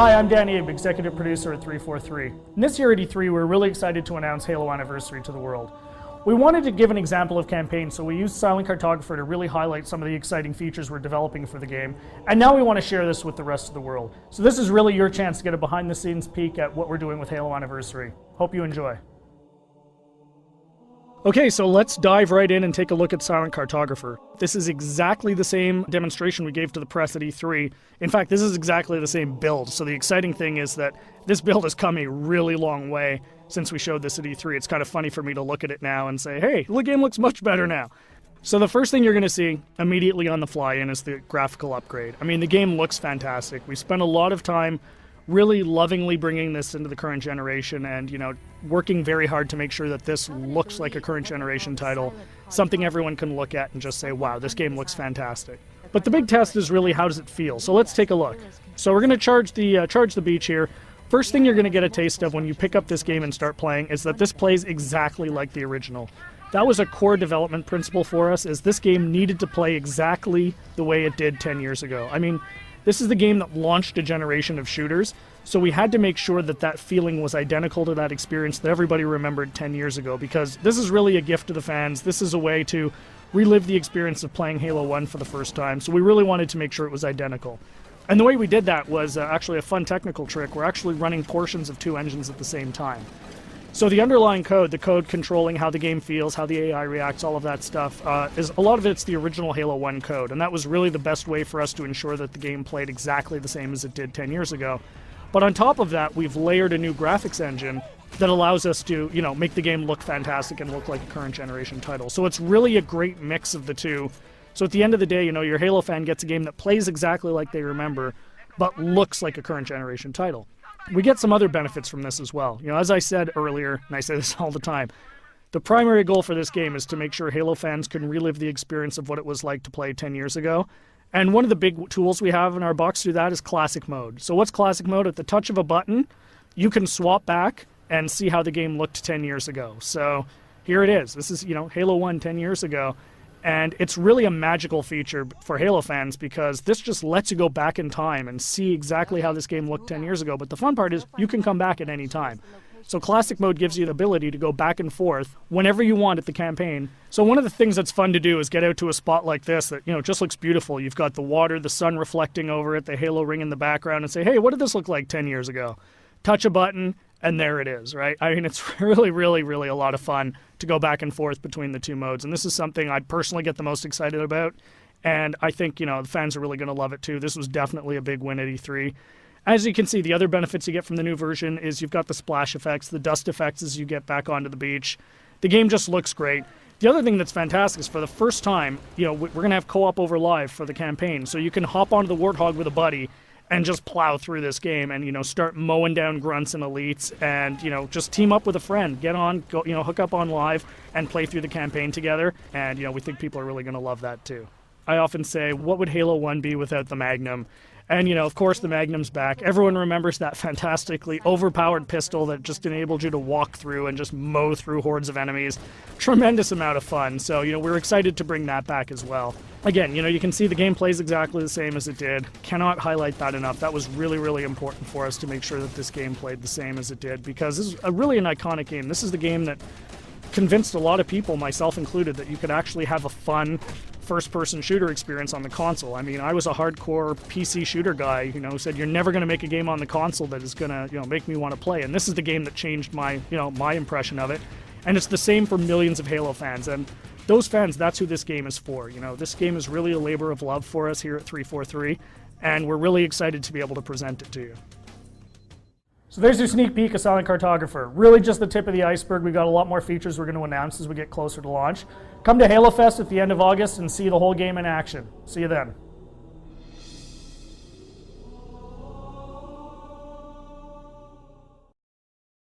Hi, I'm Danny Abe, executive producer at 343. And this year at E3, we're really excited to announce Halo Anniversary to the world. We wanted to give an example of campaign, so we used Silent Cartographer to really highlight some of the exciting features we're developing for the game. And now we want to share this with the rest of the world. So this is really your chance to get a behind-the-scenes peek at what we're doing with Halo Anniversary. Hope you enjoy. Okay, so let's dive right in and take a look at Silent Cartographer. This is exactly the same demonstration we gave to the press at E3. In fact, this is exactly the same build. So the exciting thing is that this build has come a really long way since we showed this at E3. It's kind of funny for me to look at it now and say, hey, the game looks much better now. So the first thing you're going to see immediately on the fly-in is the graphical upgrade. I mean, the game looks fantastic. We spent a lot of time really lovingly bringing this into the current generation and, working very hard to make sure that this looks like a current generation title, something everyone can look at and just say, wow, this game looks fantastic. But the big test is really, how does it feel? So let's take a look. So we're going to charge the beach here. First thing you're going to get a taste of when you pick up this game and start playing is that this plays exactly like the original. That was a core development principle for us, is this game needed to play exactly the way it did 10 years ago. I mean, this is the game that launched a generation of shooters, so we had to make sure that that feeling was identical to that experience that everybody remembered 10 years ago, because this is really a gift to the fans. This is a way to relive the experience of playing Halo 1 for the first time, so we really wanted to make sure it was identical. And the way we did that was actually a fun technical trick. We're actually running portions of two engines at the same time. So the underlying code, the code controlling how the game feels, how the AI reacts, all of that stuff, is a lot of it's the original Halo 1 code, and that was really the best way for us to ensure that the game played exactly the same as it did 10 years ago. But on top of that, we've layered a new graphics engine that allows us to, make the game look fantastic and look like a current generation title. So it's really a great mix of the two. So at the end of the day, your Halo fan gets a game that plays exactly like they remember, but looks like a current generation title. We get some other benefits from this as well. As I said earlier, and I say this all the time, the primary goal for this game is to make sure Halo fans can relive the experience of what it was like to play 10 years ago. And one of the big tools we have in our box to do that is Classic Mode. So what's Classic Mode? At the touch of a button, you can swap back and see how the game looked 10 years ago. So here it is. This is, Halo 1 10 years ago. And it's really a magical feature for Halo fans, because this just lets you go back in time and see exactly how this game looked 10 years ago. But the fun part is you can come back at any time. So Classic Mode gives you the ability to go back and forth whenever you want at the campaign. So one of the things that's fun to do is get out to a spot like this that, just looks beautiful. You've got the water, the sun reflecting over it, the Halo ring in the background, and say, hey, what did this look like 10 years ago? Touch a button, and there it is, right? I mean, it's really, really, really a lot of fun to go back and forth between the two modes. And this is something I personally get the most excited about. And I think, the fans are really going to love it too. This was definitely a big win at E3. As you can see, the other benefits you get from the new version is you've got the splash effects, the dust effects as you get back onto the beach. The game just looks great. The other thing that's fantastic is for the first time, we're going to have co-op over live for the campaign. So you can hop onto the Warthog with a buddy and just plow through this game and, start mowing down grunts and elites and, just team up with a friend. Get on, go, hook up on live and play through the campaign together. And, we think people are really going to love that too. I often say, what would Halo 1 be without the Magnum? And, of course, the Magnum's back. Everyone remembers that fantastically overpowered pistol that just enabled you to walk through and just mow through hordes of enemies. Tremendous amount of fun. So, we're excited to bring that back as well. Again, you can see the game plays exactly the same as it did. Cannot highlight that enough. That was really, really important for us to make sure that this game played the same as it did, because this is really an iconic game. This is the game that convinced a lot of people, myself included, that you could actually have a fun first-person shooter experience on the console. I mean, I was a hardcore PC shooter guy, who said you're never going to make a game on the console that is going to, make me want to play. And this is the game that changed my, my impression of it. And it's the same for millions of Halo fans. And those fans, that's who this game is for. This game is really a labor of love for us here at 343, and we're really excited to be able to present it to you. So there's your sneak peek of Silent Cartographer. Really just the tip of the iceberg. We've got a lot more features we're going to announce as we get closer to launch. Come to Halo Fest at the end of August and see the whole game in action. See you then.